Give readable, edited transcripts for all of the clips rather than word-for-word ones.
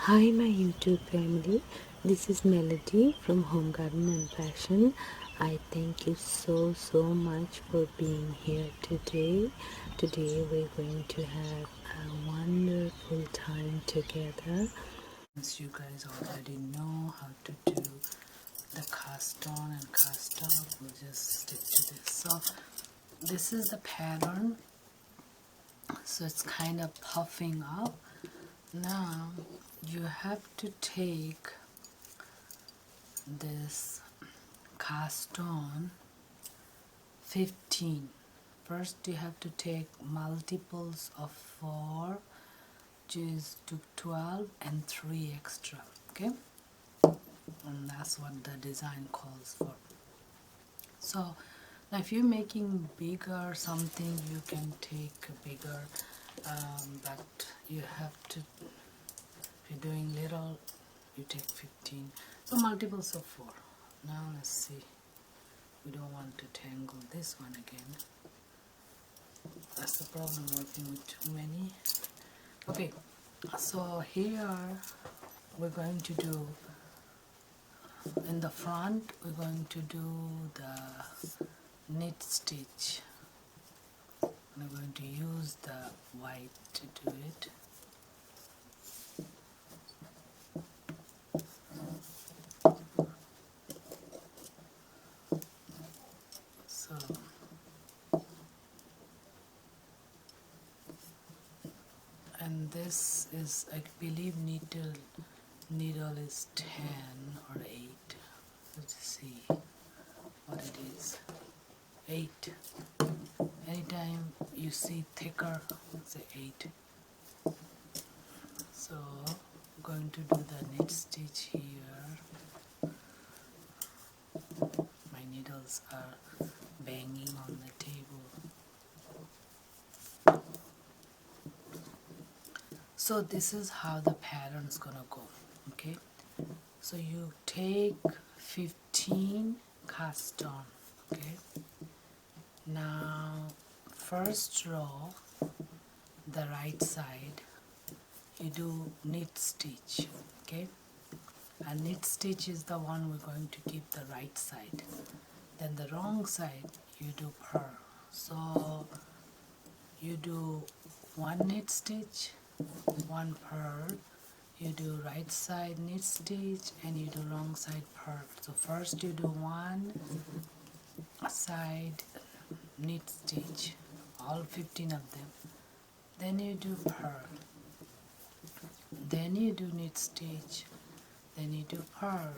Hi my YouTube family, this is Melody from Home Garden and Fashion. I thank you so much for being here today. Today we're going to have a wonderful time together. As you guys already know how to do the cast on and cast off, we'll just stick to this. So this is the pattern, so it's kind of puffing up. Now you have to take this cast on 15. First you have to take multiples of 4, which is to 12 and 3 extra, okay? And that's what the design calls for. So now if you're making bigger something, you can take bigger, but you have to, if you're doing little, you take 15. So multiples of 4. Now let's see. We don't want to tangle this one again. That's the problem working with too many. Okay, so here we're going to do, in the front we're going to do the knit stitch. We're going to use the white to do it. So and this is, I believe needle is 10 or 8. Let's see what it is. 8. Anytime you see thicker, say 8. So I'm going to do the knit stitch here. My needles are banging on the table. So this is how the pattern's gonna go, okay? So you take 15 cast on, okay? Now first row, the right side, you do knit stitch, okay? A knit stitch is the one we're going to keep the right side. Then the wrong side, you do purl. So you do one knit stitch, one purl, you do right side knit stitch, and you do wrong side purl. So first you do one side knit stitch, all 15 of them, then you do purl, then you do knit stitch, then you do purl,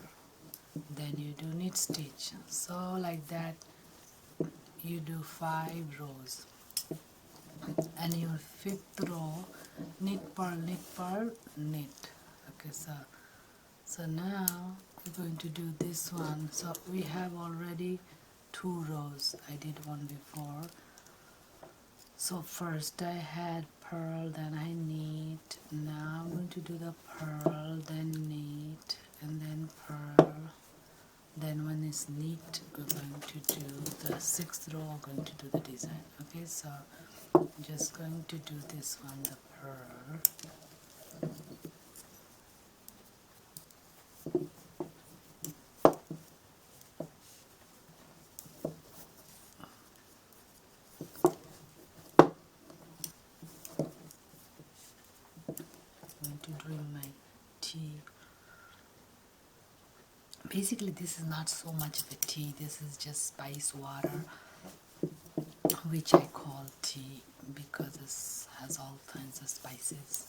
then you do knit stitch. So like that you do 5 rows, and your 5th row knit purl knit. Okay, so now we're going to do this one. So we have already 2 rows. I did one before. So first I had purl, then I knit. Now I'm going to do the purl, then knit, and then purl. Then when it's knit, we're going to do the 6th row, we're going to do the design. Okay, so I'm just going to do this one, the purl. I'm going to drink my tea. Basically this is not so much of a tea, this is just spice water, which I call tea because it has all kinds of spices.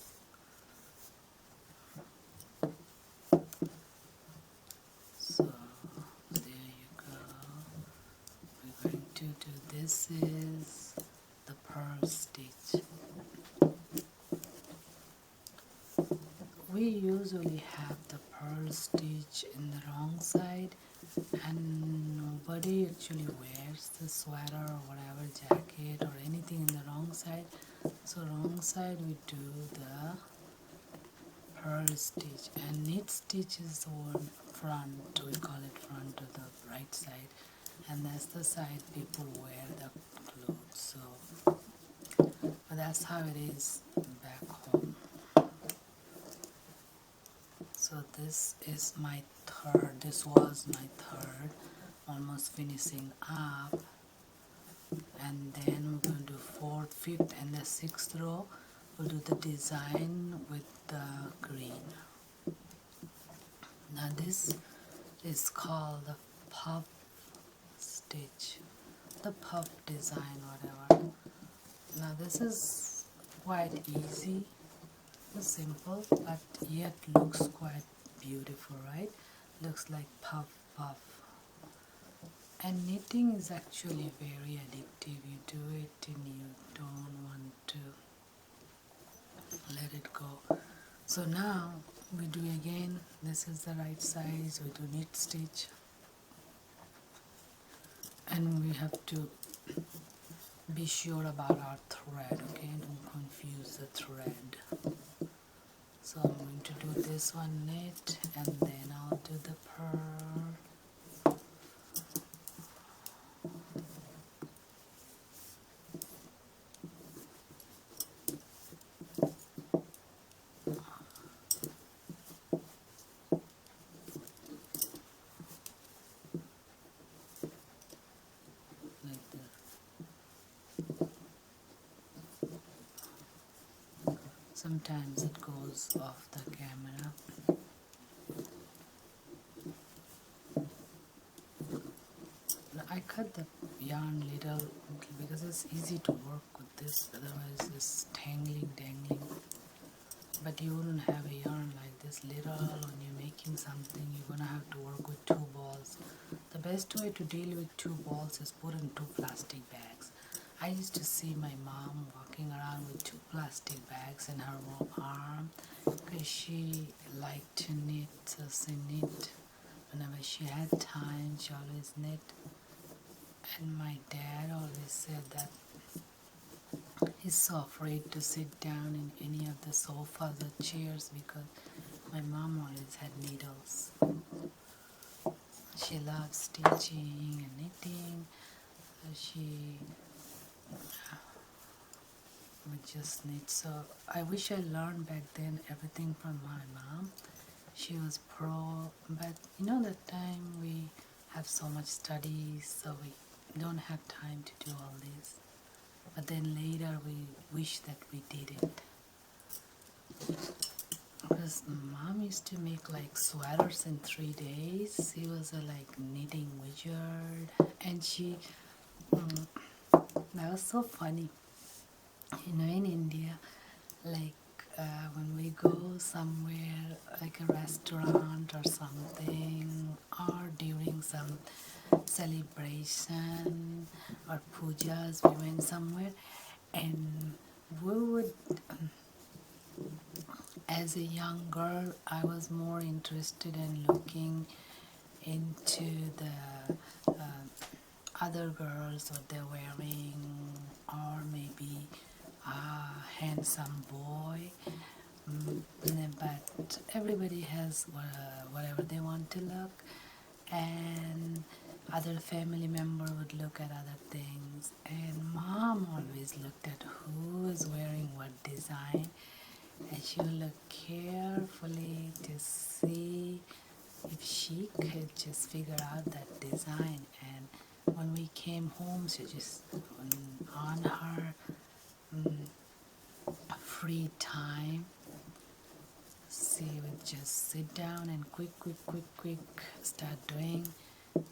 So there you go. We're going to do, this is the purl stitch. We usually have the purl stitch in the wrong side, and nobody actually wears the sweater or whatever, jacket or anything in the wrong side. So wrong side we do the purl stitch, and knit stitch is the one front, we call it front to the right side, and that's the side people wear the clothes. So but that's how it is back home. So this is my third, this was my third, almost finishing up. And then we're going to do fourth, fifth and the sixth row. We'll do the design with the green. Now this is called the puff stitch, the puff design, whatever. Now this is quite easy, simple, but yet looks quite beautiful, right? Looks like puff puff. And knitting is actually very addictive. You do it and you don't want to let it go. So now we do again, this is the right size, we do knit stitch. And we have to be sure about our thread, okay? Don't confuse the thread. So I'm going to do this one knit and then I'll do the purl. Sometimes it goes off the camera. I cut the yarn little because it's easy to work with this, otherwise it's dangling. But you wouldn't have a yarn like this little when you're making something. You're gonna have to work with two balls. The best way to deal with two balls is put in two plastic bags. I used to see my mom walking around with two plastic bags in her arm because she liked to knit, so she knit. Whenever she had time, she always knit. And my dad always said that he's so afraid to sit down in any of the sofas or chairs because my mom always had needles. She loved stitching and knitting. She would just knit. So I wish I learned back then everything from my mom. She was pro, but you know that time we have so much studies, so we don't have time to do all this. But then later we wish that we did it. Because mom used to make like sweaters in 3 days. She was a like knitting wizard, and she that was so funny. You know, in India, like when we go somewhere, like a restaurant or something, or during some celebration or pujas, we went somewhere, and we would, as a young girl, I was more interested in looking into the other girls, what they're wearing, or maybe a handsome boy. But everybody has whatever they want to look, and other family member would look at other things, and mom always looked at who is wearing what design, and she would look carefully to see if she could just figure out that design. And when we came home, she just on her free time, she would just sit down and quick start doing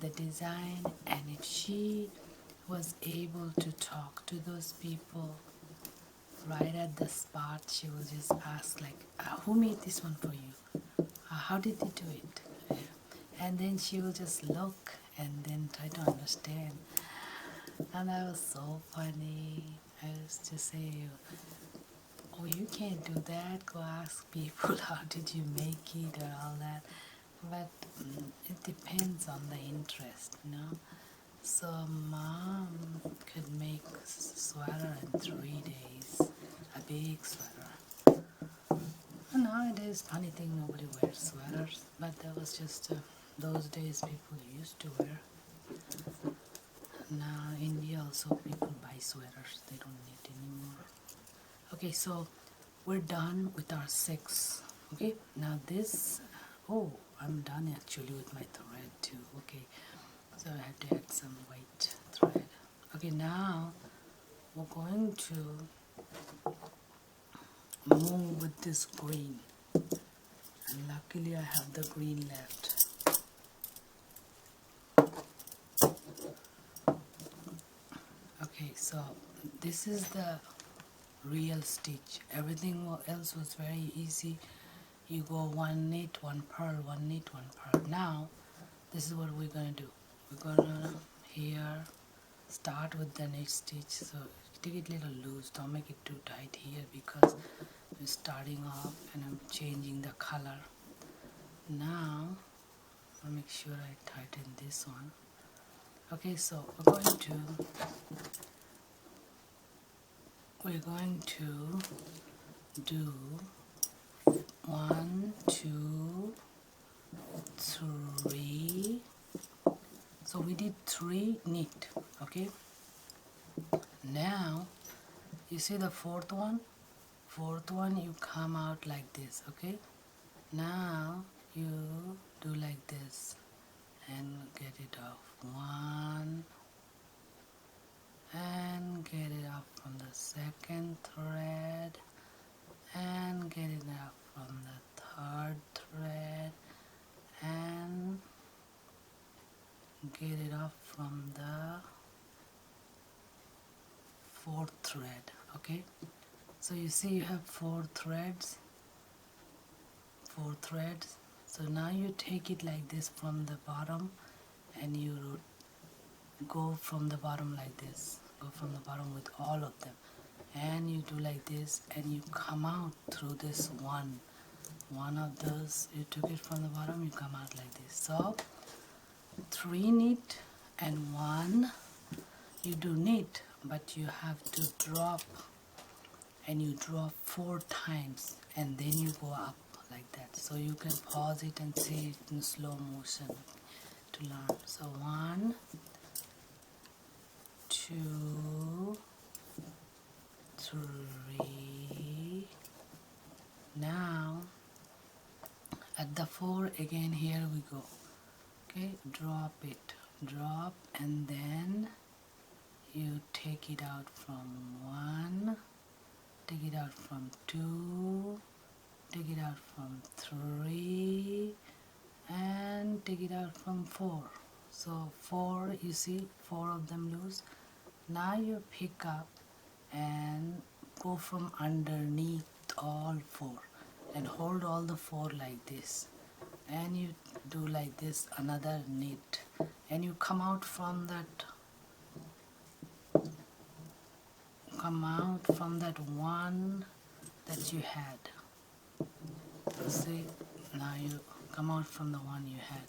the design. And if she was able to talk to those people right at the spot, she would just ask like, who made this one for you? How did they do it? And then she will just look and then try to understand. And that was so funny. I used to say, oh, you can't do that, go ask people how did you make it or all that. But it depends on the interest, you know. So mom could make sweater in 3 days, a big sweater. And nowadays, funny thing, nobody wears sweaters, but that was just those days people used to wear. Now India also people buy sweaters, they don't knit anymore. Okay, so we're done with our 6. Okay, now this Oh, I'm done actually with my thread too. Okay, so I have to add some white thread. Okay, now we're going to move with this green, and luckily I have the green left. Okay, so this is the real stitch. Everything else was very easy. You go one knit, one purl, one knit, one purl. Now this is what we're gonna do. We're gonna here start with the knit stitch. So take it a little loose, don't make it too tight here because we're starting off and I'm changing the color. Now I'll make sure I tighten this one. Okay, so we're going to do 1, 2, 3. So we did 3 knit. Okay, now you see the fourth one, you come out like this. Okay, now you do like this and get it off. 1 and get it up from the second thread and get it up from the third thread and get it up from the fourth thread. Okay, so you see you have 4 threads. So now you take it like this from the bottom and you go from the bottom like this, go from the bottom with all of them, and you do like this and you come out through this one of those. You took it from the bottom, you come out like this. So 3 knit and 1 you do knit, but you have to drop, and you drop 4 times and then you go up like that. So you can pause it and see it in slow motion to learn. So 1, 2, 3. Now at the 4 again, here we go. Okay, drop it, drop, and then you take it out from 1, take it out from 2, take it out from 3, and take it out from 4. So 4, you see 4 of them loose. Now you pick up and go from underneath all 4 and hold all the 4 like this, and you do like this, another knit, and you come out from that one that you had. See, now you come out from the one you had,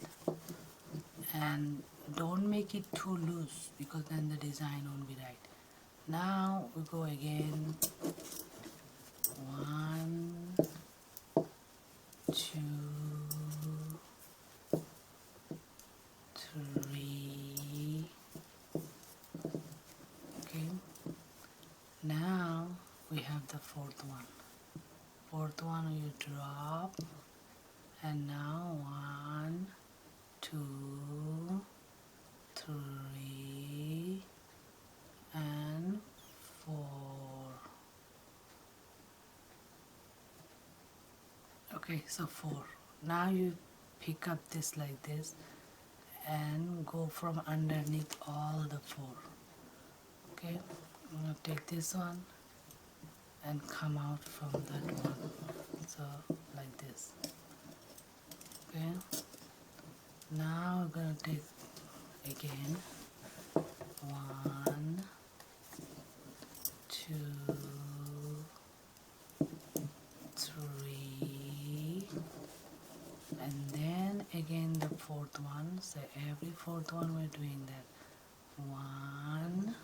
and don't make it too loose because then the design won't be right. Now we go again. 1, 2, 3. Okay, now we have the fourth one. You drop, and now 1, 2, 3, and 4. Okay, so 4. Now you pick up this like this and go from underneath all the 4. Okay, I'm going to take this one and come out from that one. So like this. Okay, now we're going to take again 1, 2, 3, and then again the fourth one. So every fourth one we're doing that. 1,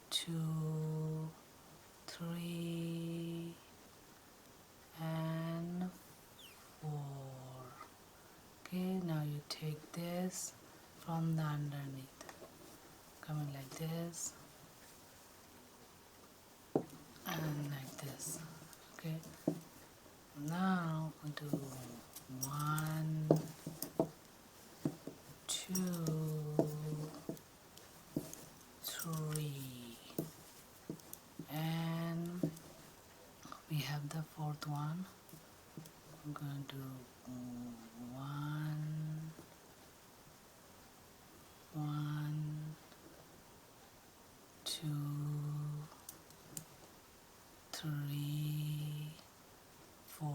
2, 3, and 4. Okay, now you take this from the underneath, coming like this and like this. Okay, now we do 1, 2, 3, and we have the fourth one. I'm going to do 1, 2, 3, 4,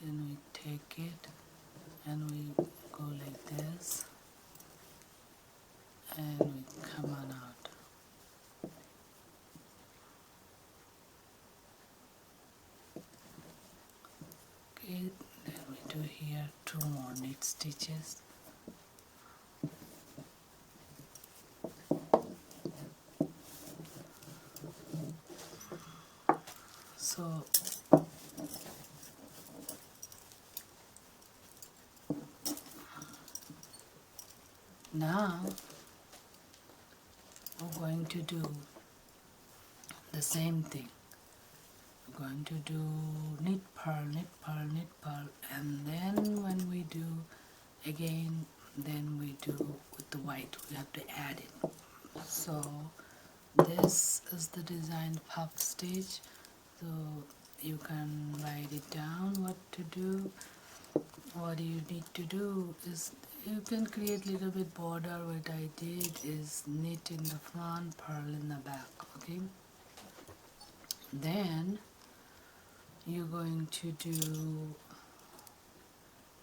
then we take it and we go like this and we come on out. Okay, then we do here 2 more knit stitches. So now we're going to do the same thing. We're going to do knit, purl, knit, purl, knit, purl, and then when we do again, then we do with the white, we have to add it. So this is the design puff stitch. So you can write it down what to do. What you need to do is you can create a little bit border. What I did is knit in the front, purl in the back. Okay, then you're going to do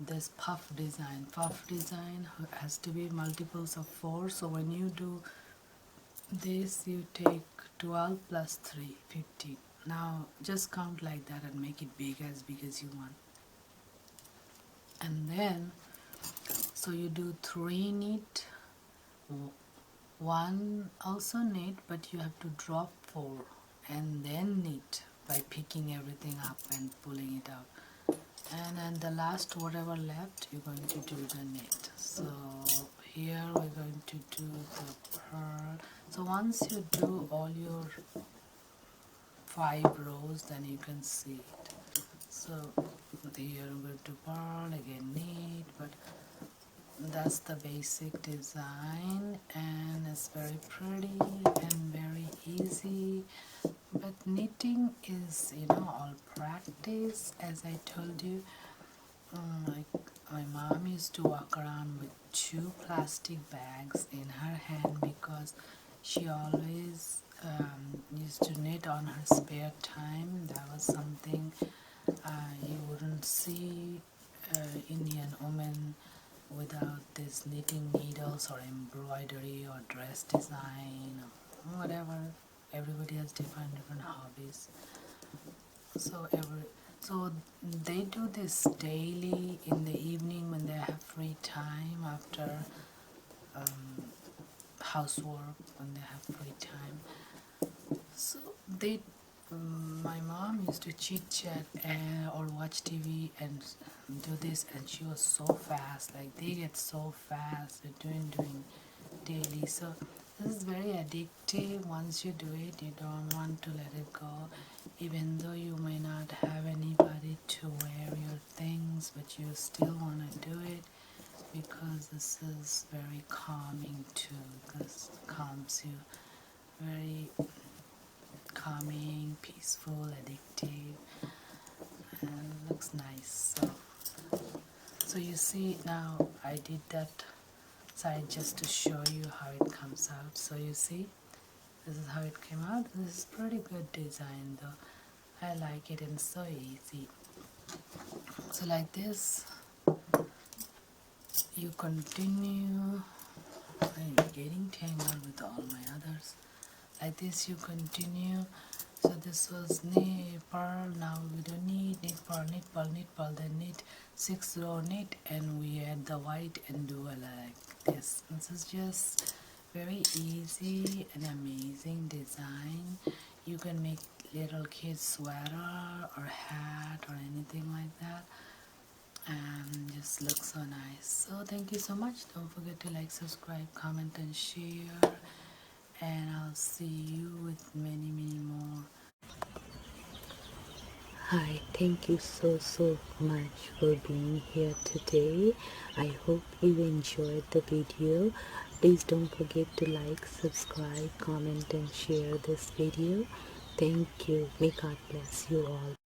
this puff design. Puff design has to be multiples of 4. So when you do this, you take 12 plus 3, 15. Now just count like that and make it big as you want. And then so you do 3 knit, 1 also knit, but you have to drop 4 and then knit by picking everything up and pulling it out. And then the last whatever left, you're going to do the knit. So here we're going to do the purl. So once you do all your 5 rows, then you can see it. So here I'm going to purl, again knit, but that's the basic design, and it's very pretty and very easy. But knitting is, all practice. As I told you, like my mom used to walk around with 2 plastic bags in her hand because she always used to knit on her spare time. That was something you wouldn't see Indian women without this knitting needles or embroidery or dress design or whatever. Everybody has different hobbies. So they do this daily in the evening when they have free time after housework, when they have free time. So my mom used to chit chat or watch TV and do this, and she was so fast. Like they get so fast at doing daily. So this is very addictive. Once you do it, you don't want to let it go. Even though you may not have anybody to wear your things, but you still want to do it because this is very calming too. This calms you. Very calming, peaceful, addictive, and looks nice. So you see, now I did that side just to show you how it comes out. So you see, this is how it came out. This is pretty good design though. I like it, and it's so easy. So like this, you continue. I'm getting tangled with all my others. Like this you continue. So this was knit, purl. Now we do knit, purl, knit, purl, knit, purl, then knit, 6 row knit, and we add the white and do like this. This is just very easy and amazing design. You can make little kids sweater or hat or anything like that, and just looks so nice. So thank you so much. Don't forget to like, subscribe, comment and share. and I'll see you with many more. Hi, thank you so much for being here today. I hope you enjoyed the video. Please don't forget to like, subscribe, comment and share this video. Thank you. May God bless you all.